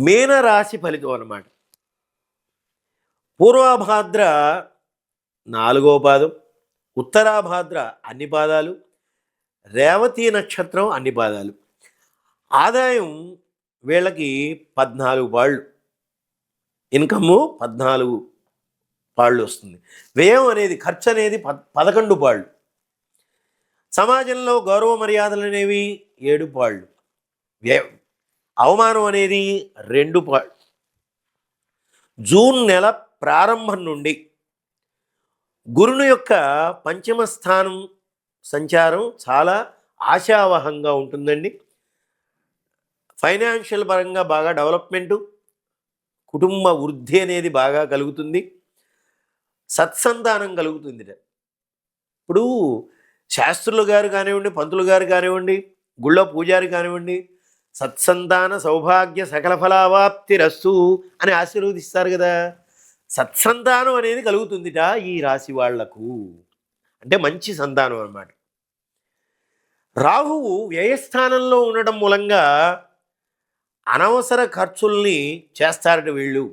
మీనరాశి ఫలితం అన్నమాట. పూర్వాభాద్ర 4వ పాదం, ఉత్తరాభాద్ర అన్ని పాదాలు, రేవతి నక్షత్రం అన్ని పాదాలు. ఆదాయం వీళ్ళకి 14 పాళ్ళు, ఇన్కము 14 పాళ్ళు వస్తుంది. వ్యయం అనేది ఖర్చు అనేది 11 పాళ్ళు. సమాజంలో గౌరవ మర్యాదలు అనేవి 7 పాళ్ళు. వ్యయం అవమానం అనేది 2 పాళ్ళు. జూన్ నెల ప్రారంభం నుండి గురుని యొక్క పంచమ స్థానం సంచారం చాలా ఆశావహంగా ఉంటుందండి. ఫైనాన్షియల్ పరంగా బాగా డెవలప్మెంటు, కుటుంబ వృద్ధి అనేది బాగా కలుగుతుంది, సత్సంతానం కలుగుతుంది. ఇప్పుడు శాస్త్రులు గారు కానివ్వండి, పంతులు గారు కానివ్వండి, గుళ్ళో పూజారి కానివ్వండి, సత్సంతాన సౌభాగ్య సకల ఫలావాప్తిరస్సు అని ఆశీర్వదిస్తారు కదా. సత్సంతానం అనేది కలుగుతుందిట ఈ రాశి వాళ్లకు, అంటే మంచి సంతానం అన్నమాట. రాహువు వ్యయస్థానంలో ఉండడం మూలంగా అనవసర ఖర్చుల్ని చేస్తారట వీళ్ళు,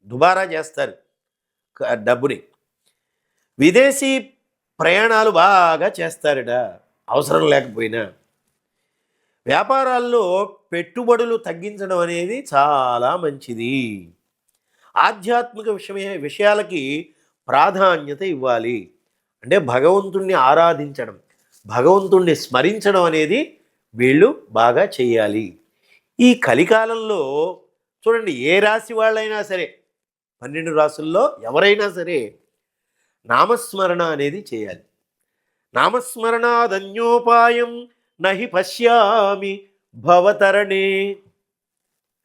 దుబారా చేస్తారు డబ్బుని. విదేశీ ప్రయాణాలు బాగా చేస్తారట అవసరం లేకపోయినా. వ్యాపారాల్లో పెట్టుబడులు తగ్గించడం అనేది చాలా మంచిది. ఆధ్యాత్మిక విషయాలకి ప్రాధాన్యత ఇవ్వాలి. అంటే భగవంతుణ్ణి ఆరాధించడం, భగవంతుణ్ణి స్మరించడం అనేది వీళ్ళు బాగా చేయాలి. ఈ కలికాలంలో చూడండి, ఏ రాశి వాళ్ళైనా సరే, 12 రాసుల్లో ఎవరైనా సరే నామస్మరణ అనేది చేయాలి. నామస్మరణాదన్యోపాయం నహి పశ్యామి భవతరణే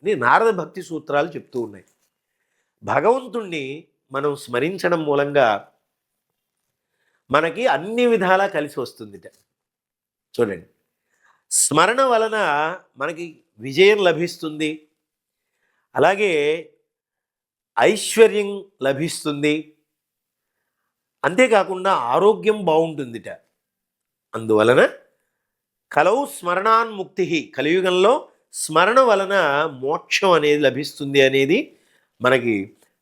అని నారద భక్తి సూత్రాలు చెప్తూ ఉన్నాయి. భగవంతుణ్ణి మనం స్మరించడం మూలంగా మనకి అన్ని విధాలా కలిసి వస్తుందిట. చూడండి, స్మరణ వలన మనకి విజయం లభిస్తుంది, అలాగే ఐశ్వర్యం లభిస్తుంది, అంతేకాకుండా ఆరోగ్యం బాగుంటుందిట. అందువలన కలౌ స్మరణాన్ముక్తి, కలియుగంలో స్మరణ వలన మోక్షం అనేది లభిస్తుంది అనేది మనకి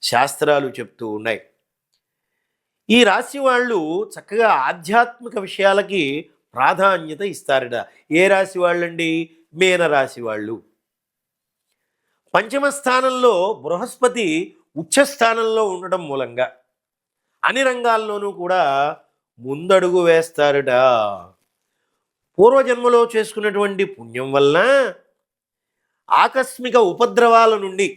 శాస్త్రాలు చెప్తూ ఉన్నాయి. ఈ రాశి వాళ్ళు చక్కగా ఆధ్యాత్మిక విషయాలకి ప్రాధాన్యత ఇస్తారట. ఏ రాశి వాళ్ళండి? మీనరాశి వాళ్ళు. పంచమ స్థానంలో బృహస్పతి ఉచ్చస్థానంలో ఉండడం మూలంగా అన్ని రంగాల్లోనూ కూడా ముందడుగు వేస్తారట. పూర్వజన్మలో చేసుకున్నటువంటి పుణ్యం వలన ఆకస్మిక ఉపద్రవాల నుండి,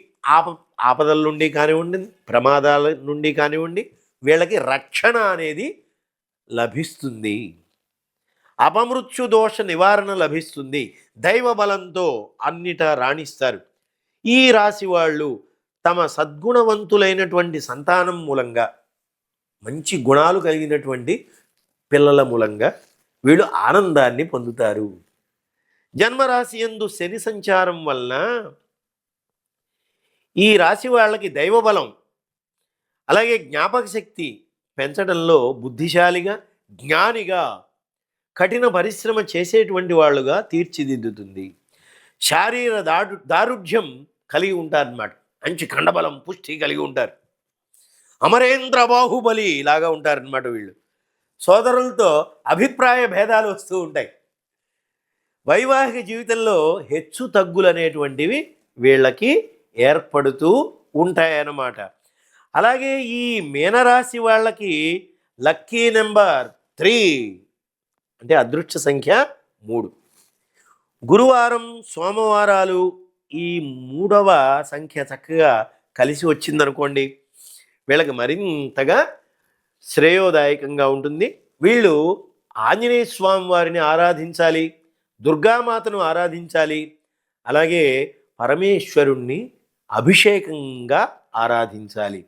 ఆపదల నుండి కానివ్వండి, ప్రమాదాల నుండి కానివ్వండి, వీళ్ళకి రక్షణ అనేది లభిస్తుంది. అపమృత్యు దోష నివారణ లభిస్తుంది. దైవ బలంతో అన్నిట రాణిస్తారు. ఈ రాశి వాళ్ళు తమ సద్గుణవంతులైనటువంటి సంతానం మూలంగా, మంచి గుణాలు కలిగినటువంటి పిల్లల మూలంగా వీళ్ళు ఆనందాన్ని పొందుతారు. జన్మరాశి యందు శని సంచారం వలన ఈ రాశి వాళ్ళకి దైవబలం, అలాగే జ్ఞాపక శక్తి పెంచడంలో బుద్ధిశాలిగా, జ్ఞానిగా, కఠిన పరిశ్రమ చేసేటువంటి వాళ్ళుగా తీర్చిదిద్దుతుంది. శారీర దారుఢ్యం కలిగి ఉంటారన్నమాట. మంచి కండబలం, పుష్టి కలిగి ఉంటారు. అమరేంద్ర బాహుబలి లాగా ఉంటారన్నమాట వీళ్ళు. సోదరులతో అభిప్రాయ భేదాలు వస్తూ ఉంటాయి. వైవాహిక జీవితంలో హెచ్చు తగ్గులు అనేటువంటివి వీళ్ళకి ఏర్పడుతూ ఉంటాయన్నమాట. అలాగే ఈ మీనరాశి వాళ్ళకి లక్కీ నెంబర్ 3, అంటే అదృష్ట సంఖ్య 3. గురువారం, సోమవారాలు ఈ 3వ సంఖ్య చక్కగా కలిసి వచ్చిందనుకోండి, వీళ్ళకి మరింతగా శ్రేయోదాయకంగా ఉంటుంది. వీళ్ళు ఆంజనేయ స్వామి వారిని ఆరాధించాలి, దుర్గామాతను ఆరాధించాలి, అలాగే పరమేశ్వరుణ్ణి అభిషేకంగా ఆరాధించాలి.